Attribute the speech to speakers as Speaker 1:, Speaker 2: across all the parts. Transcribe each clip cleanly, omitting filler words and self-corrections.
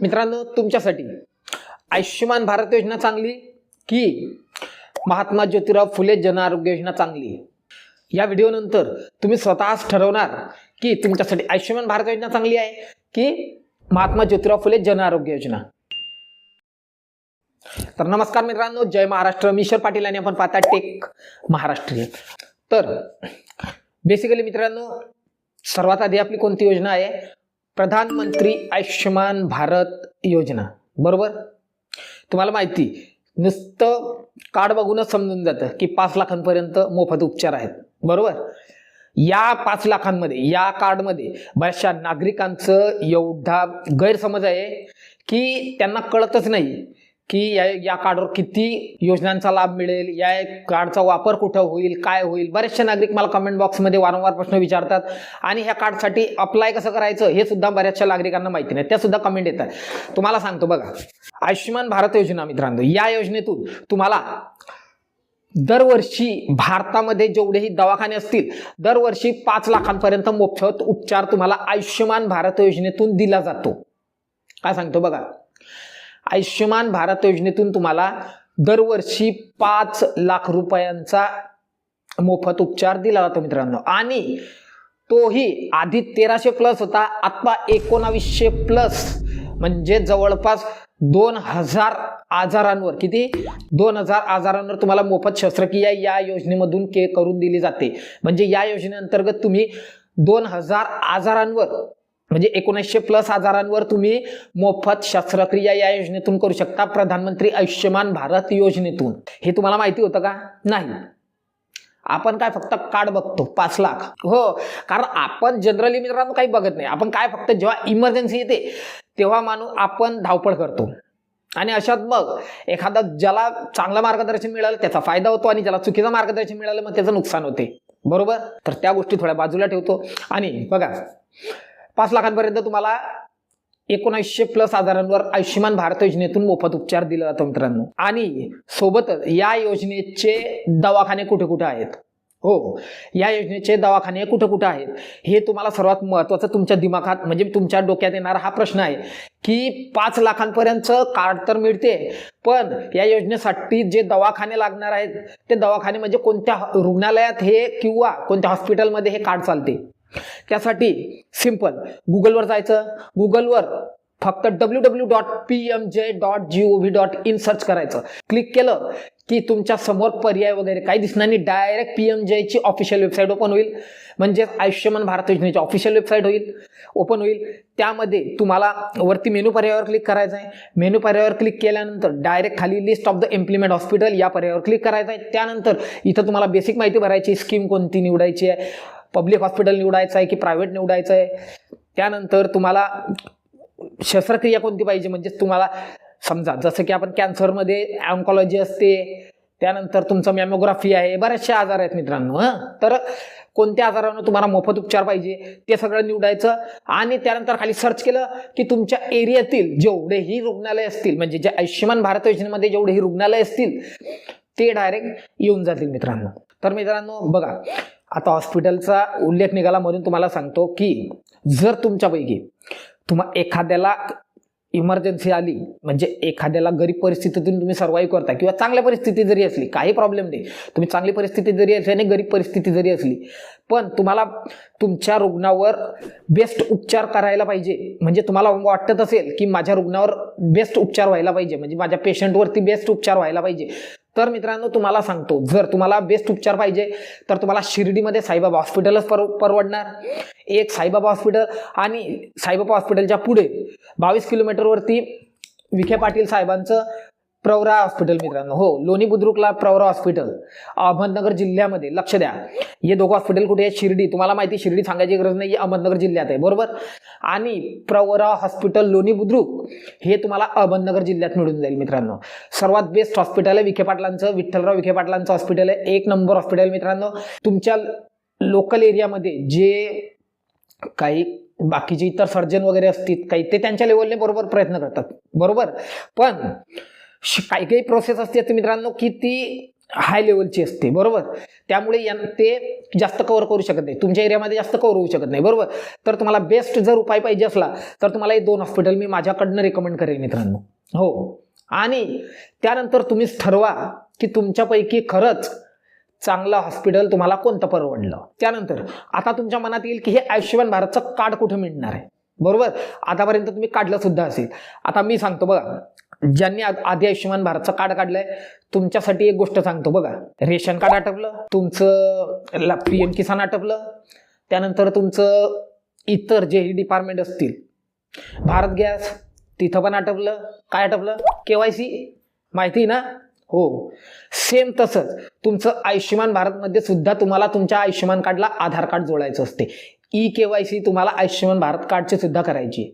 Speaker 1: मित्रांनो, तुमच्यासाठी आयुष्यमान भारत योजना चांगली की महात्मा ज्योतिराव फुले जन आरोग्य योजना चांगली? या व्हिडिओनंतर तुम्ही स्वतःच ठरवणार की तुमच्यासाठी आयुष्यमान भारत योजना चांगली आहे की महात्मा ज्योतिराव फुले जन आरोग्य योजना. तर नमस्कार मित्रांनो, जय महाराष्ट्र. मी ईश्वर पाटील आणि आपण पाहता टेक महाराष्ट्रीय. तर बेसिकली मित्रांनो, सर्वात आधी आपली कोणती योजना आहे? प्रधानमंत्री आयुष्यमान भारत योजना. बरोबर. तुम्हाला माहिती, नुसतं कार्ड बघूनच समजून जातं की 5 लाखांपर्यंत मोफत उपचार आहेत. बरोबर. या 5 लाखांमध्ये, या कार्डमध्ये बऱ्याचशा नागरिकांचं एवढा गैरसमज आहे की त्यांना कळतच नाही की या कार्डवर किती योजनांचा लाभ मिळेल, या कार्डचा वापर कुठं होईल, काय होईल. बरेचसे नागरिक मला कमेंट बॉक्समध्ये वारंवार प्रश्न विचारतात आणि ह्या कार्डसाठी अप्लाय कसं करायचं हे सुद्धा बऱ्याचशा नागरिकांना माहिती नाही. त्या सुद्धा कमेंट येतात. तुम्हाला सांगतो बघा, आयुष्यमान भारत योजना मित्रांनो, या योजनेतून तुम्हाला दरवर्षी भारतामध्ये जेवढेही दवाखाने असतील, दरवर्षी 5 लाखांपर्यंत मोफत उपचार तुम्हाला आयुष्यमान भारत योजनेतून दिला जातो. काय सांगतो बघा, आयुष्यमान भारत योजनेतून तुम्हाला दरवर्षी 5 लाख रुपयांचा मोफत उपचार दिला जातो मित्रांनो. आणि तोही आधी 1300+ होता, आता 1900+, म्हणजे जवळपास 2000 आजारांवर, किती? 2000 आजारांवर तुम्हाला मोफत शस्त्रक्रिया या योजनेमधून करून दिली जाते. म्हणजे या योजनेअंतर्गत तुम्ही 2000 आजारांवर, म्हणजे 1900+ आजारांवर तुम्ही मोफत शस्त्रक्रिया या योजनेतून करू शकता, प्रधानमंत्री आयुष्यमान भारत योजनेतून. हे तुम्हाला माहिती होतं का? नाही. आपण काय फक्त कार्ड बघतो 5 लाख. हो, कारण आपण जनरली मित्रांनो काही बघत नाही. आपण काय फक्त जेव्हा इमर्जन्सी येते तेव्हा आपण धावपळ करतो. आणि अशात मग एखादा ज्याला चांगलं मार्गदर्शन मिळालं त्याचा फायदा होतो आणि ज्याला चुकीचं मार्गदर्शन मिळालं मग त्याचं नुकसान होते. बरोबर. तर त्या गोष्टी थोड्या बाजूला ठेवतो. आणि बघा, 5 लाखांपर्यंत तुम्हाला 1900+ आजारांवर आयुष्यमान भारत योजनेतून मोफत उपचार दिला जातो मित्रांनो. आणि सोबतच या योजनेचे दवाखाने कुठे कुठे आहेत? हो, या योजनेचे दवाखाने कुठे कुठे आहेत हे तुम्हाला सर्वात महत्त्वाचं तुमच्या दिमागात, म्हणजे तुमच्या डोक्यात येणारा हा प्रश्न आहे की 5 लाखांपर्यंत कार्ड तर मिळते, पण या योजनेसाठी जे दवाखाने लागणार आहेत ते दवाखाने म्हणजे कोणत्या रुग्णालयात हे किंवा कोणत्या हॉस्पिटलमध्ये हे कार्ड चालते. त्यासाठी सिंपल गुगलवर जायचं. गुगलवर फक्त www.pmj.gov.in सर्च करायचं. क्लिक केलं की तुमच्या समोर पर्याय वगैरे काही दिसणार नाही, डायरेक्ट पीएमजेची ऑफिशियल वेबसाईट ओपन होईल. म्हणजे आयुष्यमान भारत योजनेची ऑफिशियल वेबसाईट ओपन होईल. त्यामध्ये तुम्हाला वरती मेनू पर्यायावर क्लिक करायचं आहे. मेनू पर्यायावर क्लिक केल्यानंतर डायरेक्ट खाली list of the implement hospital या पर्यायावर क्लिक करायचं आहे. त्यानंतर इथं तुम्हाला बेसिक माहिती भरायची, स्कीम कोणती निवडायची आहे, पब्लिक हॉस्पिटल निवडायचं आहे की प्रायव्हेट निवडायचं आहे. त्यानंतर तुम्हाला शस्त्रक्रिया कोणती पाहिजे, म्हणजे तुम्हाला समजा जसं की आपण कॅन्सरमध्ये ऑन्कॉलॉजी असते, त्यानंतर तुमचं मॅमोग्राफी आहे, बरेचसे आजार आहेत मित्रांनो. तर कोणत्या आजारांवर तुम्हाला मोफत उपचार पाहिजे ते सगळं निवडायचं. आणि त्यानंतर खाली सर्च केलं की तुमच्या एरियातील जेवढेही रुग्णालय असतील, म्हणजे जे आयुष्यमान भारत योजनेमध्ये जेवढेही रुग्णालय असतील ते डायरेक्ट येऊन जातील मित्रांनो. तर मित्रांनो बघा, आता हॉस्पिटलचा उल्लेख निघाला म्हणून तुम्हाला सांगतो की जर तुमच्यापैकी एखाद्याला इमर्जन्सी आली, म्हणजे एखाद्याला गरीब परिस्थितीतून तुम्ही सर्वाईव्ह करता किंवा चांगल्या परिस्थिती जरी असली, काही प्रॉब्लेम नाही, तुम्ही चांगली परिस्थिती जरी असली आणि गरीब परिस्थिती जरी असली, पण तुम्हाला तुमच्या रुग्णावर बेस्ट उपचार करायला पाहिजे, म्हणजे तुम्हाला वाटत असेल की माझ्या रुग्णावर बेस्ट उपचार व्हायला पाहिजे, म्हणजे माझ्या पेशंटवरती बेस्ट उपचार व्हायला पाहिजे, तर मित्रांनो तुम्हाला सांगतो, जर तुम्हाला बेस्ट उपचार पाहिजे तर तुम्हाला शिर्डीमध्ये साईबाबा हॉस्पिटलच परवडणार. एक साईबाबा हॉस्पिटल, आणि साईबाबा हॉस्पिटलच्या पुढे 22 किलोमीटरवरती विखे पाटील साहेबांचं प्रवरा हॉस्पिटल मित्रांनो. हो, लोणी बुद्रुकला प्रवरा हॉस्पिटल, अहमदनगर जिल्ह्यामध्ये. लक्ष द्या, हे दोघं हॉस्पिटल कुठे आहे? शिर्डी. तुम्हाला माहिती, शिर्डी सांगायची गरज नाही, अहमदनगर जिल्ह्यात आहे. बरोबर. आणि प्रवरा हॉस्पिटल लोणी बुद्रुक हे तुम्हाला अहमदनगर जिल्ह्यात मिळून जाईल मित्रांनो. सर्वात बेस्ट हॉस्पिटल आहे विखे पाटलांचं, विठ्ठलराव विखे पाटलांचं हॉस्पिटल आहे. 1 नंबर हॉस्पिटल मित्रांनो. तुमच्या लोकल एरियामध्ये जे काही बाकीचे इतर सर्जन वगैरे असतील काही, ते त्यांच्या लेवलने बरोबर प्रयत्न करतात. बरोबर. पण काही काही प्रोसेस असते मित्रांनो की ती हाय लेवलची असते, बरोबर. त्यामुळे ते जास्त कव्हर करू शकत नाही, तुमच्या एरियामध्ये जास्त कव्हर होऊ शकत नाही, बरोबर. तर तुम्हाला बेस्ट जर उपाय पाहिजे असला तर तुम्हाला हे 2 हॉस्पिटल मी माझ्याकडनं रेकमेंड करेन मित्रांनो. हो, आणि त्यानंतर तुम्हीच ठरवा की तुमच्यापैकी खरंच चांगलं हॉस्पिटल तुम्हाला कोणतं परवडलं. त्यानंतर आता तुमच्या मनात येईल की हे आयुष्यमान भारतचं कार्ड कुठे मिळणार आहे, बरोबर. आतापर्यंत तुम्ही काढलं सुद्धा असेल. आता मी सांगतो बघा, ज्यांनी आधी आयुष्यमान भारतचं कार्ड काढलंय तुमच्यासाठी एक गोष्ट सांगतो बघा. रेशन कार्ड आटपलं, तुमचं PM किसान आटपलं, त्यानंतर तुमचं इतर जे डिपार्टमेंट असतील, भारत गॅस तिथं पण आटपलं. काय आटपलं? KYC माहिती ना. हो, सेम तसंच तुमचं आयुष्यमान भारतमध्ये सुद्धा तुम्हाला तुमच्या आयुष्यमान कार्डला आधार कार्ड जोडायचं असते. KYC तुम्हाला आयुष्यमान भारत कार्डची सुद्धा करायची.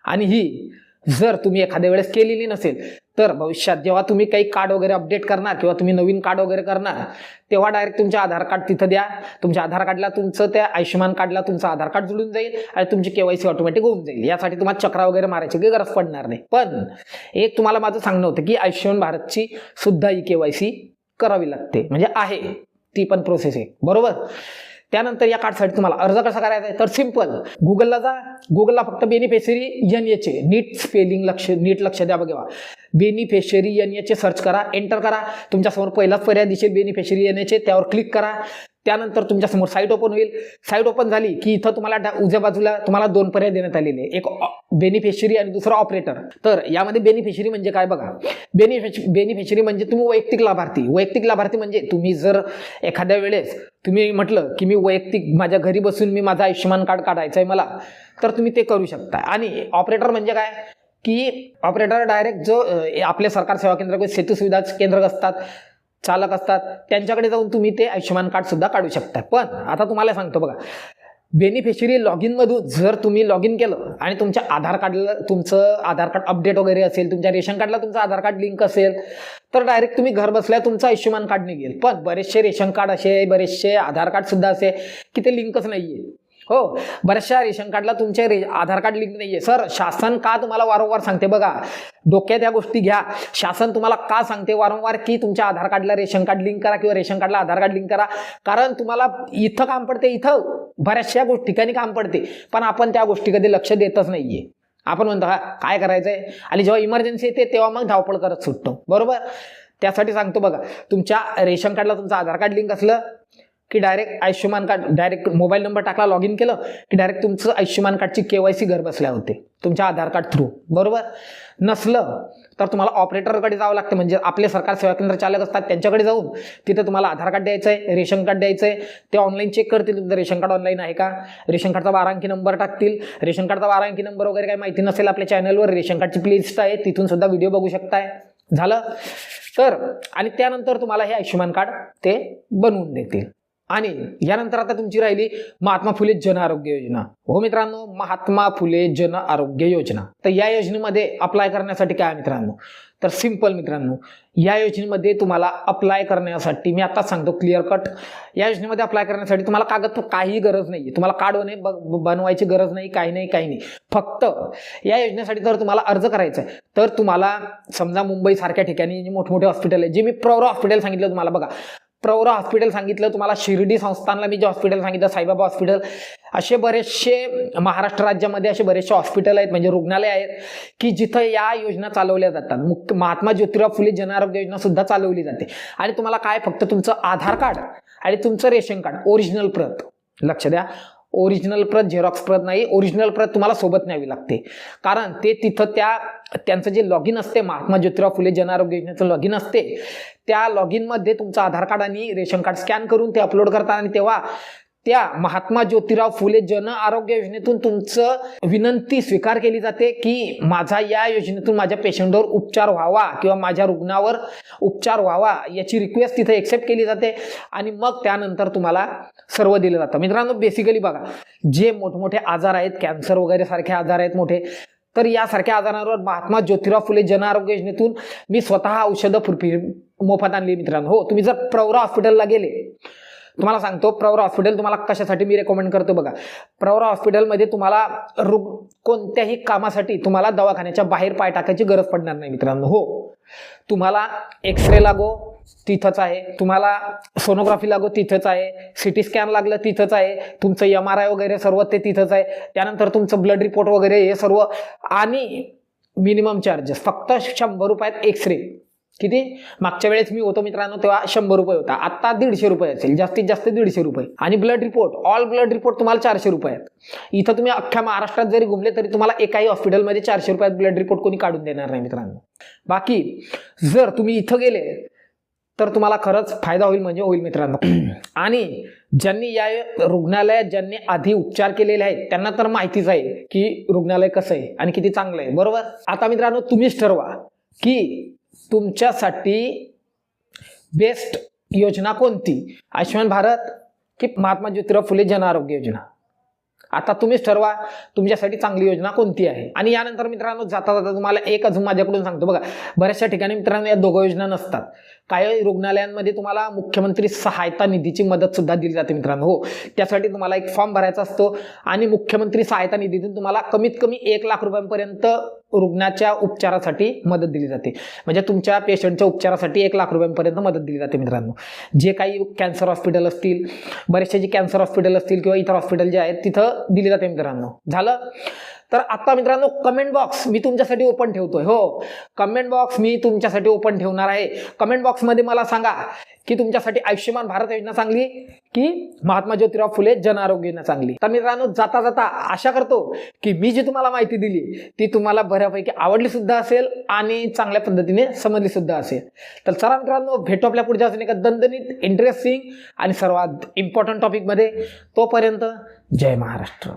Speaker 1: आणि ही जर तुम्ही एखाद्या वेळेस केलेली नसेल तर भविष्यात जेव्हा तुम्ही काही कार्ड वगैरे अपडेट करणार किंवा तुम्ही नवीन कार्ड वगैरे करणार तेव्हा डायरेक्ट तुमचे आधार कार्ड तिथं द्या. तुमच्या आधार कार्डला तुमचं त्या आयुष्यमान कार्डला तुमचं आधार कार्ड जुळून जाईल आणि तुमची KYC ऑटोमॅटिक होऊन जाईल. यासाठी तुम्हाला चक्रा वगैरे मारायची काही गरज पडणार नाही. पण एक तुम्हाला माझं सांगणं होतं की आयुष्यमान भारतची सुद्धा KYC करावी लागते, म्हणजे आहे ती पण प्रोसेस आहे, बरोबर. त्यानंतर या कार्डसाठी तुम्हाला अर्ज कसा करायचा आहे तर सिंपल, गुगलला जा. गुगलला फक्त बेनिफिशरी NH नीट स्पेलिंग नीट लक्ष द्या बघा. बेनिफिशरी NH सर्च करा, एंटर करा. तुमच्यासमोर पहिलाच पर्याय दिसेल बेनिफिशरी NH, त्यावर क्लिक करा. त्यानंतर तुमच्यासमोर साईट ओपन होईल. साईट ओपन झाली की इथं तुम्हाला उजव्या बाजूला तुम्हाला 2 पर्याय देण्यात आलेले, एक बेनिफिशरी आणि दुसरा ऑपरेटर. तर यामध्ये बेनिफिशरी म्हणजे काय बघा, बेनिफिशरी म्हणजे तुम्ही वैयक्तिक लाभार्थी. वैयक्तिक लाभार्थी म्हणजे तुम्ही जर एखाद्या वेळेस तुम्ही म्हटलं की मी वैयक्तिक माझ्या घरी बसून मी माझं आयुष्यमान कार्ड काढायचं आहे मला, तर तुम्ही ते करू शकता. आणि ऑपरेटर म्हणजे काय की ऑपरेटर डायरेक्ट जो आपले सरकार सेवा केंद्र सेतू सुविधा केंद्र असतात, चालक असतात, त्यांच्याकडे जाऊन तुम्ही ते आयुष्यमान कार्ड सुद्धा काढू शकता. पण आता तुम्हाला सांगतो बघा, बेनिफिशरी लॉगिन मधून जर तुम्ही लॉग इन केलं आणि तुमच्या आधार कार्डला तुमचं आधार कार्ड अपडेट वगैरे असेल, तुमच्या रेशन कार्डला तुमचं आधार कार्ड लिंक असेल तर डायरेक्ट तुम्ही घर बसल्या तुमचं आयुष्यमान कार्ड निघेल. पण बरेचसे रेशन कार्ड असे, बरेचसे आधार कार्ड सुद्धा असे की ते लिंकच नाहीये. हो, बऱ्याचशा रेशन कार्डला तुमचे आधार कार्ड लिंक नाहीये. सर, शासन का तुम्हाला वारंवार सांगते बघा, डोक्यात या गोष्टी घ्या. शासन तुम्हाला का सांगते वारंवार की तुमच्या आधार कार्डला रेशन कार्ड लिंक करा किंवा रेशन कार्डला आधार कार्ड लिंक करा? कारण तुम्हाला इथं काम पडते, इथं बऱ्याचशा ठिकाणी काम पडते, पण आपण त्या गोष्टी कधी लक्ष देतच नाहीये. आपण म्हणतो हा काय करायचंय, आणि जेव्हा इमर्जन्सी येते तेव्हा मग धावपळ करत सुटतो, बरोबर. त्यासाठी सांगतो बघा, तुमच्या रेशन कार्डला तुमचं आधार कार्ड लिंक असलं की direct Ayushman card, direct mobile number टाकला, लॉग इन केलं की डायरेक्ट तुमचं आयुष्यमान कार्डची KYC घर बसल्या होते तुमच्या आधार कार्ड थ्रू, बरोबर. नसलं तर तुम्हाला ऑपरेटरकडे जावं लागतं, म्हणजे आपले सरकार सेवा केंद्र चालक असतात त्यांच्याकडे जाऊन तिथे तुम्हाला आधार कार्ड द्यायचं आहे, रेशन कार्ड द्यायचं आहे. ते ऑनलाईन चेक करतील तुमचं रेशन कार्ड ऑनलाईन आहे का, रेशन कार्डचा 12 अंकी नंबर टाकतील. रेशन कार्डचा 12 अंकी नंबर वगैरे काही माहिती नसेल, आपल्या चॅनलवर रेशन कार्डची प्लेलिस्ट आहे, तिथून सुद्धा व्हिडिओ बघू शकताय. झालं तर, आणि त्यानंतर तुम्हाला हे आयुष्यमान कार्ड ते बनवून देतील. आणि यानंतर आता तुमची राहिली महात्मा फुले जन आरोग्य योजना. हो मित्रांनो, महात्मा फुले जन आरोग्य योजना. तर या योजनेमध्ये अप्लाय करण्यासाठी काय मित्रांनो, तर सिंपल मित्रांनो, या योजनेमध्ये तुम्हाला अप्लाय करण्यासाठी मी आताच सांगतो क्लिअर कट, या योजनेमध्ये अप्लाय करण्यासाठी तुम्हाला कागद काही गरज नाही, तुम्हाला कार्ड बनवायची गरज नाही, काही नाही. फक्त या योजनेसाठी जर तुम्हाला अर्ज करायचा आहे तर तुम्हाला समजा मुंबई सारख्या ठिकाणी मोठमोठे हॉस्पिटल आहे, जे मी प्रवरा हॉस्पिटल सांगितलं तुम्हाला बघा, प्रवरा हॉस्पिटल सांगितलं तुम्हाला, शिर्डी संस्थानला मी जे हॉस्पिटल सांगितलं, साईबाबा हॉस्पिटल, असे बरेचसे महाराष्ट्र राज्यामध्ये असे बरेचसे हॉस्पिटल आहेत, म्हणजे रुग्णालय आहेत की जिथं या योजना चालवल्या जातात. महात्मा ज्योतिराव फुले जन आरोग्य योजना सुद्धा चालवली जाते. आणि तुम्हाला काय, फक्त तुमचं आधार कार्ड आणि तुमचं रेशन कार्ड ओरिजिनल प्रत, लक्ष द्या, ओरिजिनल प्रत, झेरॉक्स प्रत नाही, ओरिजिनल प्रत तुम्हाला सोबत न्यावी लागते. कारण ते तिथं त्यांचं जे लॉगिन असते, महात्मा ज्योतिराव फुले जन आरोग्य योजनेचं लॉगिन असते, त्या लॉगिनमध्ये तुमचं आधार कार्ड आणि रेशन कार्ड स्कॅन करून ते अपलोड करतात आणि तेव्हा त्या महात्मा ज्योतिराव फुले जन आरोग्य योजनेतून तुमचं विनंती स्वीकार केली जाते की माझा या योजनेतून माझ्या पेशंटवर उपचार व्हावा किंवा माझ्या रुग्णावर उपचार व्हावा, याची रिक्वेस्ट तिथे एक्सेप्ट केली जाते आणि मग त्यानंतर तुम्हाला सर्व दिलं जातं. मित्रांनो, बेसिकली बघा, जे मोठमोठे आजार आहेत, कॅन्सर वगैरे सारखे आजार आहेत मोठे, तर यासारख्या आजारांवर महात्मा ज्योतिराव फुले जन आरोग्य योजनेतून मी स्वतः औषधं मोफत आणली मित्रांनो. हो, तुम्ही जर प्रवरा हॉस्पिटलला गेले, तुम्हाला सांगतो प्रवरा हॉस्पिटल तुम्हाला कशासाठी मी रेकमेंड करतो बघा, प्रवरा हॉस्पिटलमध्ये तुम्हाला कोणत्याही कामासाठी तुम्हाला दवाखान्याच्या बाहेर पाय टाकायची गरज पडणार नाही मित्रांनो. हो, तुम्हाला एक्सरे लागो, तिथंच आहे, तुम्हाला सोनोग्राफी लागो तिथंच आहे, सिटी स्कॅन लागलं तिथंच आहे, तुमचं MRI वगैरे सर्व ते तिथंच आहे, त्यानंतर तुमचं ब्लड रिपोर्ट वगैरे हे सर्व, आणि मिनिमम चार्जेस फक्त 100 रुपयात एक्सरे. किती? मागच्या वेळेस मी होतो मित्रांनो तेव्हा 100 रुपये होता, आता 150 रुपये असेल, जास्तीत जास्त 150 रुपये. आणि blood report, all blood report तुम्हाला 400 रुपयात. इथं तुम्ही अख्ख्या महाराष्ट्रात जरी घुमले तरी तुम्हाला एकाही हॉस्पिटलमध्ये 400 रुपयात ब्लड रिपोर्ट कोणी काढून देणार नाही मित्रांनो. बाकी जर तुम्ही इथं गेले तर तुम्हाला खरंच फायदा होईल म्हणजे होईल मित्रांनो. आणि ज्यांनी या रुग्णालयात ज्यांनी आधी उपचार केलेले आहेत त्यांना तर माहितीच आहे की रुग्णालय कसं आहे आणि किती चांगलं आहे, बरोबर. आता मित्रांनो तुम्हीच ठरवा की तुमच्यासाठी बेस्ट योजना कोणती, आयुष्यमान भारत की महात्मा ज्योतिराव फुले जन आरोग्य योजना. आता तुम्हीच ठरवा तुमच्यासाठी चांगली योजना कोणती आहे. आणि यानंतर मित्रांनो जाता जाता तुम्हाला एक अजून माझ्याकडून सांगतो बघा, बऱ्याचशा ठिकाणी मित्रांनो या दोघं योजना नसतात. काही रुग्णालयांमध्ये तुम्हाला मुख्यमंत्री सहायता निधीची मदत सुद्धा दिली जाते मित्रांनो. हो, त्यासाठी तुम्हाला एक फॉर्म भरायचा असतो आणि मुख्यमंत्री सहायता निधीतून तुम्हाला कमीत कमी 1 लाख रुपयांपर्यंत रुग्णाच्या उपचारासाठी मदत दिली जाते. म्हणजे तुमच्या पेशंटच्या उपचारासाठी 1 लाख रुपयांपर्यंत मदत दिली जाते मित्रांनो. जे काही कॅन्सर हॉस्पिटल असतील, बरेचसे जे कॅन्सर हॉस्पिटल असतील किंवा इतर हॉस्पिटल जे आहेत तिथं दिली जाते मित्रांनो. झालं. तर आता मित्रांनो कमेंट बॉक्स मी तुमच्यासाठी ओपन ठेवतोय. हो, कमेंट बॉक्स मी तुमच्यासाठी ओपन ठेवणार आहे. कमेंट बॉक्समध्ये मला सांगा की तुमच्यासाठी आयुष्यमान भारत योजना चांगली की महात्मा ज्योतिराव फुले जन आरोग्य योजना चांगली. तर मित्रांनो जाता जाता आशा करतो की मी जी तुम्हाला माहिती दिली ती तुम्हाला बऱ्यापैकी आवडली सुद्धा असेल आणि चांगल्या पद्धतीने समजली सुद्धा असेल. तर चला मित्रांनो भेटू आपल्या पुढच्या एका दणदणीत, इंटरेस्टिंग आणि सर्वात इम्पॉर्टंट टॉपिकमध्ये. तोपर्यंत जय महाराष्ट्र.